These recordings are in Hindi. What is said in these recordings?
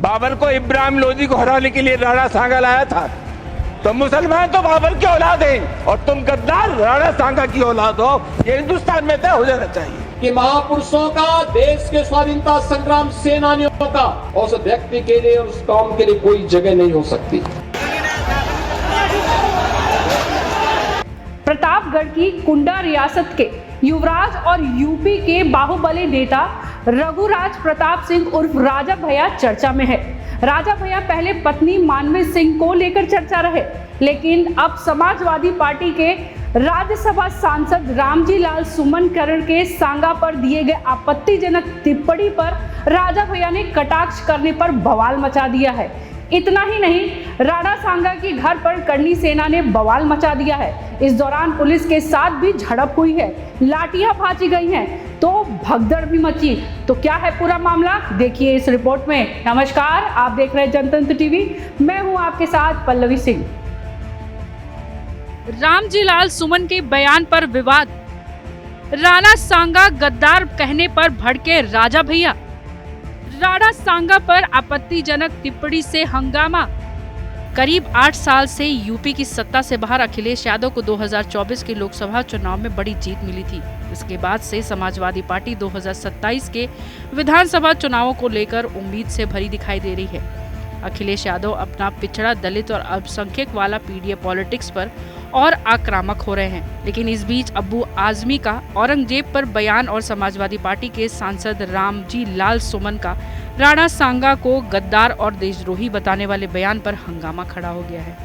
बाबर को इब्राहिम लोदी को हराने के लिए राणा सांगा लाया था, तो मुसलमान तो बाबर की औलाद हैं और तुम गद्दार राणा सांगा की औलाद हो। ये हिंदुस्तान में तय हो जाना चाहिए कि महापुरुषों का, देश के स्वाधीनता संग्राम सेनानियों का उस व्यक्ति के लिए और उस कौम के लिए कोई जगह नहीं हो सकती। प्रतापगढ़ की कुंडा रियासत के युवराज और यूपी के बाहुबली नेता रघुराज प्रताप सिंह उर्फ राजा भैया चर्चा में है। राजा भैया पहले पत्नी मानवी सिंह को लेकर चर्चा रहे, लेकिन अब समाजवादी पार्टी के राज्यसभा सांसद रामजी लाल सुमनकरण के सांगा पर दिए गए आपत्तिजनक टिप्पणी पर राजा भैया ने कटाक्ष करने पर बवाल मचा दिया है। इतना ही नहीं, राणा सांगा के घर पर करनी सेना ने बवाल मचा दिया है। इस दौरान पुलिस के साथ भी झड़प हुई है, लाठियां भांची गई हैं, तो भगदड़ भी मची। तो क्या है पूरा मामला, देखिए इस रिपोर्ट में। नमस्कार, आप देख रहे हैं जनतंत्र टीवी, मैं हूं आपके साथ पल्लवी सिंह। रामजी लाल सुमन के बयान पर विवाद, राणा सांगा गद्दार कहने पर भड़के राजा भैया, राणा सांगा पर आपत्तिजनक टिप्पणी से हंगामा। करीब 8 साल से यूपी की सत्ता से बाहर अखिलेश यादव को 2024 के लोकसभा चुनाव में बड़ी जीत मिली थी। इसके बाद से समाजवादी पार्टी 2027 के विधानसभा चुनावों को लेकर उम्मीद से भरी दिखाई दे रही है। अखिलेश यादव अपना पिछड़ा, दलित और अल्पसंख्यक वाला पीडीए पॉलिटिक्स पर और आक्रामक हो रहे हैं। लेकिन इस बीच अब्बू आजमी का औरंगजेब पर बयान और समाजवादी पार्टी के सांसद रामजी लाल सुमन का राणा सांगा को गद्दार और देशद्रोही बताने वाले बयान पर हंगामा खड़ा हो गया है।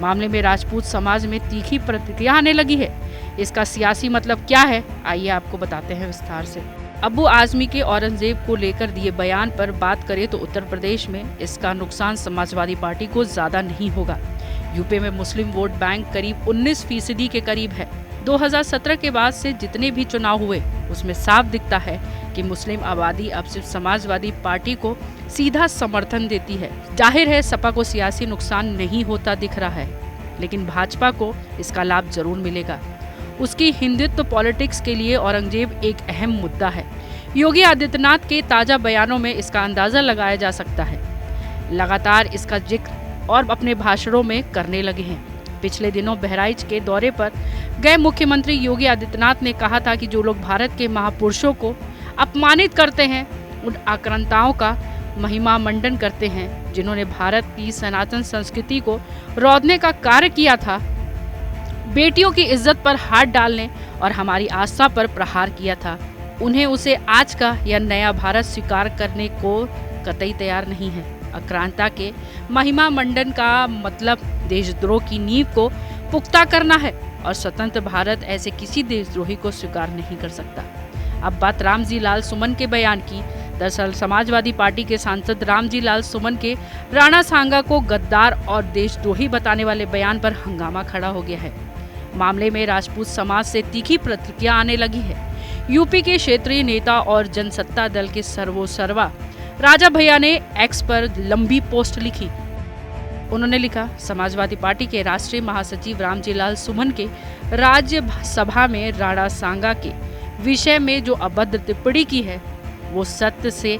मामले में राजपूत समाज में तीखी प्रतिक्रिया आने लगी है। इसका सियासी मतलब क्या है, आइए आपको बताते हैं विस्तार से। अब्बू आजमी के औरंगजेब को लेकर दिए बयान पर बात करें तो उत्तर प्रदेश में इसका नुकसान समाजवादी पार्टी को ज्यादा नहीं होगा। यूपी में मुस्लिम वोट बैंक करीब 19% के करीब है। 2017 के बाद से जितने भी चुनाव हुए उसमें साफ दिखता है कि मुस्लिम आबादी अब सिर्फ समाजवादी पार्टी को सीधा समर्थन देती है। जाहिर है सपा को सियासी नुकसान नहीं होता दिख रहा है, लेकिन भाजपा को इसका लाभ जरूर मिलेगा। उसकी हिंदुत्व पॉलिटिक्स के लिए औरंगजेब एक अहम मुद्दा है। योगी आदित्यनाथ के ताजा बयानों में इसका अंदाजा लगाया जा सकता है। लगातार इसका जिक्र और अपने भाषणों में करने लगे हैं। पिछले दिनों बहराइच के दौरे पर गए मुख्यमंत्री योगी आदित्यनाथ ने कहा था कि जो लोग भारत के महापुरुषों को अपमानित करते हैं, उन आक्रांताओं का महिमा मंडन करते हैं, जिन्होंने भारत की सनातन संस्कृति को रौंदने का कार्य किया था, बेटियों की इज्जत पर हाथ डालने और हमारी आस्था पर प्रहार किया था, उन्हें उसे आज का या नया भारत स्वीकार करने को कतई तैयार नहीं है। आक्रांता के महिमा मंडन का मतलब देशद्रोह की नींव को पुख्ता करना है और स्वतंत्र भारत ऐसे किसी देशद्रोही को स्वीकार नहीं कर सकता। अब बात रामजी लाल सुमन के बयान की। दरअसल समाजवादी पार्टी के सांसद रामजी लाल सुमन के राणा सांगा को गद्दार और देशद्रोही बताने वाले बयान पर हंगामा खड़ा हो गया है। मामले में राजपूत समाज से तीखी प्रतिक्रिया आने लगी है। यूपी के क्षेत्रीय नेता और जनसत्ता दल के सर्वोसर्वा राजा भैया ने एक्स पर लंबी पोस्ट लिखी। उन्होंने लिखा, समाजवादी पार्टी के राष्ट्रीय महासचिव रामजी लाल सुमन के राज्यसभा में राणा सांगा के विषय में जो अभद्र टिप्पणी की है वो सत्य से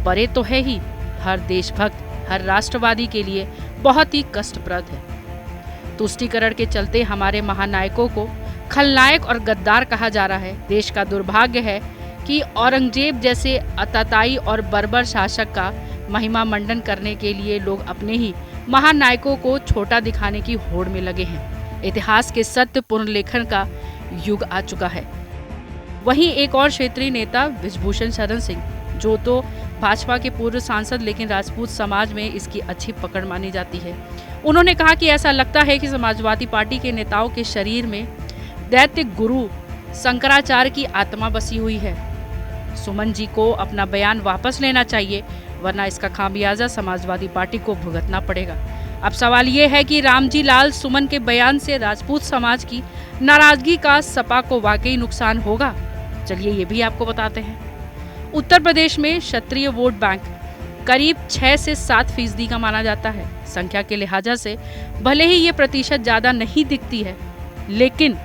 परे तो है ही। हर देशभक्त, हर राष्ट्रवादी के लिए बहुत ही कष्टप्रद है। तुष्टीकरण के चलते हमारे महानायकों को खलनायक और गद्दार कहा जा रहा है। देश का दुर्भाग्य है कि औरंगजेब जैसे अताताई और बर्बर शासक का महिमा मंडन करने के लिए लोग अपने ही महानायकों को छोटा दिखाने की होड़ में लगे हैं। इतिहास के सत्य पुनर्लेखन का युग आ चुका है। वहीं एक और क्षेत्रीय नेता विजभूषण शरण सिंह, जो तो भाजपा के पूर्व सांसद लेकिन राजपूत समाज में इसकी अच्छी पकड़ मानी जाती है, उन्होंने कहा कि ऐसा लगता है कि समाजवादी पार्टी के नेताओं के शरीर में दैत्य गुरु शंकराचार्य की आत्मा बसी हुई है। सुमन जी को अपना बयान वापस लेना चाहिए, वरना इसका खामियाजा समाजवादी पार्टी को भुगतना पड़ेगा। अब सवाल ये है कि रामजी लाल सुमन के बयान से राजपूत समाज की नाराजगी का सपा को वाकई नुकसान होगा। चलिए ये भी आपको बताते हैं। उत्तर प्रदेश में क्षत्रिय वोट बैंक करीब 6 से 7% का माना जाता है। संख्या के लिहाजा से भले ही ये प्रतिशत ज्यादा नहीं दिखती है, लेकिन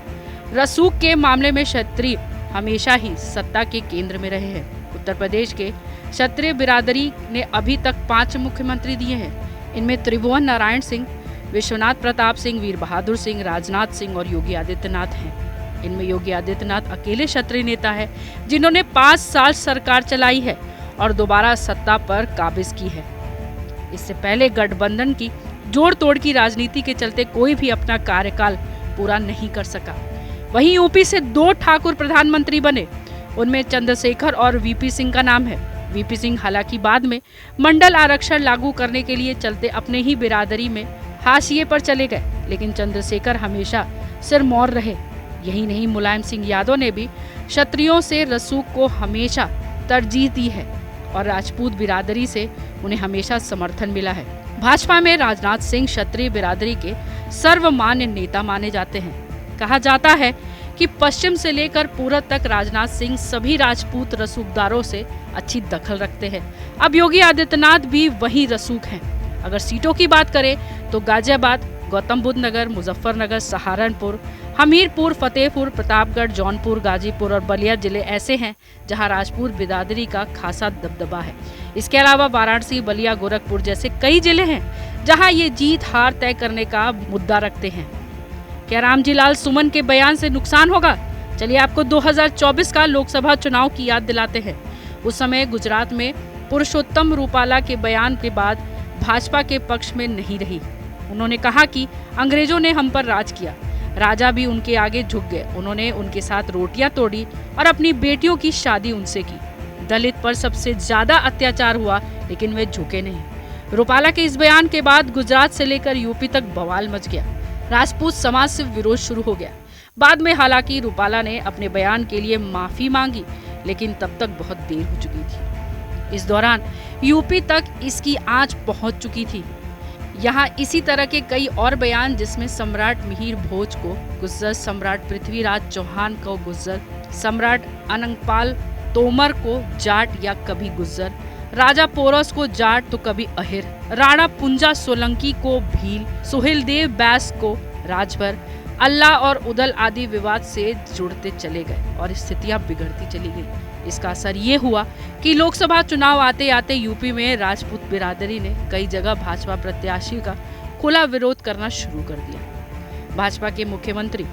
रसूख के मामले में क्षत्रिय हमेशा ही सत्ता के केंद्र में रहे हैं। उत्तर प्रदेश के क्षत्रिय बिरादरी ने अभी तक 5 मुख्यमंत्री दिए हैं। इनमें त्रिभुवन नारायण सिंह, विश्वनाथ प्रताप सिंह, वीर बहादुर सिंह, राजनाथ सिंह और योगी आदित्यनाथ हैं। इनमें योगी आदित्यनाथ अकेले क्षत्रिय नेता है जिन्होंने 5 साल सरकार चलाई है और दोबारा सत्ता पर काबिज की है। इससे पहले गठबंधन की जोड़ तोड़ की राजनीति के चलते कोई भी अपना कार्यकाल पूरा नहीं कर सका। वहीं यूपी से 2 ठाकुर प्रधानमंत्री बने, उनमें चंद्रशेखर और वीपी सिंह का नाम है। वीपी सिंह हालांकि बाद में मंडल आरक्षण लागू करने के लिए चलते अपने ही बिरादरी में हाशिए पर चले गए, लेकिन चंद्रशेखर हमेशा सिरमौर रहे। यही नहीं, मुलायम सिंह यादव ने भी क्षत्रियों से रसूख को हमेशा तरजीह दी है और राजपूत बिरादरी से उन्हें हमेशा समर्थन मिला है। भाजपा में राजनाथ सिंह क्षत्रिय बिरादरी के सर्वमान्य नेता माने जाते हैं। कहा जाता है कि पश्चिम से लेकर पूरब तक राजनाथ सिंह सभी राजपूत रसूखदारों से अच्छी दखल रखते हैं। अब योगी आदित्यनाथ भी वही रसूख हैं। अगर सीटों की बात करें तो गाजियाबाद, गौतम बुद्ध नगर, मुजफ्फरनगर, सहारनपुर, हमीरपुर, फतेहपुर, प्रतापगढ़, जौनपुर, गाजीपुर और बलिया जिले ऐसे हैं जहां राजपूत बिरादरी का खासा दबदबा है। इसके अलावा वाराणसी, बलिया, गोरखपुर जैसे कई जिले हैं जहां ये जीत हार तय करने का मुद्दा रखते हैं। क्या रामजीलाल सुमन के बयान से नुकसान होगा? चलिए आपको 2024 का लोकसभा चुनाव की याद दिलाते हैं। उस समय गुजरात में पुरुषोत्तम रूपाला के बयान के बाद भाजपा के पक्ष में नहीं रही। उन्होंने कहा कि अंग्रेजों ने हम पर राज किया, राजा भी उनके आगे झुक गए। उन्होंने उनके साथ रोटियां तोड़ी और अपनी बेटियों की शादी उनसे की। दलित पर सबसे ज्यादा अत्याचार हुआ, लेकिन वे झुके नहीं। रूपाला के इस बयान के बाद गुजरात से लेकर यूपी तक बवाल मच गया। राजपूत समाज से विरोध शुरू हो गया। बाद में हालांकि रूपाला ने अपने बयान के लिए माफी मांगी, लेकिन तब तक बहुत देर हो चुकी थी। इस दौरान यूपी तक इसकी आंच पहुंच चुकी थी। यहाँ इसी तरह के कई और बयान, जिसमें सम्राट मिहिर भोज को गुज्जर, सम्राट पृथ्वीराज चौहान को गुज्जर, सम्राट अनंगपाल तोमर को जाट या कभी गुज्जर, राजा पोरस को जाट तो कभी अहिर, राणा पुंजा सोलंकी को भील, सुहेलदेव बैस को राजभर, अल्लाह और उदल आदि विवाद से जुड़ते चले गए और स्थितियां बिगड़ती चली गई। इसका असर ये हुआ कि लोकसभा चुनाव आते आते यूपी में राजपूत बिरादरी ने कई जगह भाजपा प्रत्याशी का खुला विरोध करना शुरू कर दिया। भाजपा के मुख्यमंत्री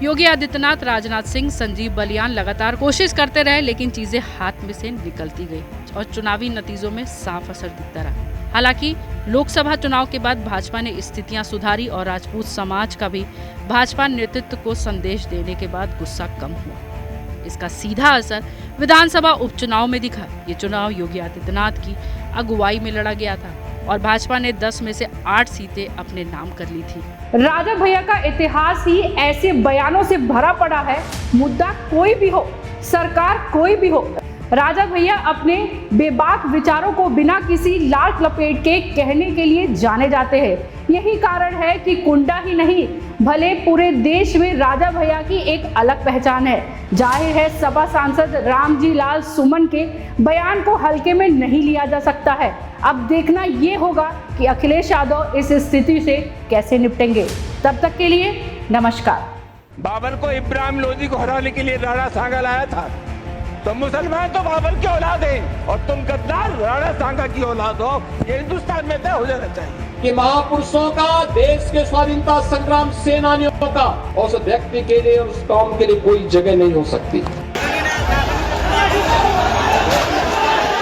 योगी आदित्यनाथ, राजनाथ सिंह, संजीव बलियान लगातार कोशिश करते रहे, लेकिन चीजें हाथ में से निकलती गई और चुनावी नतीजों में साफ असर दिखता रहा। हालांकि लोकसभा चुनाव के बाद भाजपा ने स्थितियां सुधारी और राजपूत समाज का भी भाजपा नेतृत्व को संदेश देने के बाद गुस्सा कम हुआ। इसका सीधा असर विधानसभा उपचुनाव में दिखा। ये चुनाव योगी आदित्यनाथ की अगुवाई में लड़ा गया था और भाजपा ने 10 में से 8 सीटें अपने नाम कर ली थी। राजा भैया का इतिहास ही ऐसे बयानों से भरा पड़ा है। मुद्दा कोई भी हो, सरकार कोई भी हो, राजा भैया अपने बेबाक विचारों को बिना किसी लाल लपेट के कहने के लिए जाने जाते हैं। यही कारण है कि कुंडा ही नहीं, भले पूरे देश में राजा भैया की एक अलग पहचान है। जाहिर है सपा सांसद रामजीलाल सुमन के बयान को हल्के में नहीं लिया जा सकता है। अब देखना ये होगा कि अखिलेश यादव इस स्थिति से कैसे निपटेंगे। तब तक के लिए नमस्कार। बाबर को इब्राहिम लोधी को हराने के लिए राणा सांगा लाया था, तो मुसलमान तो बाबर की औलाद हैं और तुम गद्दार राणा सांगा की औलाद हो। ये हिंदुस्तान में तय हो जाना चाहिए कि महापुरुषों का, देश के स्वाधीनता संग्राम सेनानियों का, उस व्यक्ति के लिए और उस कौम के लिए कोई जगह नहीं हो सकती।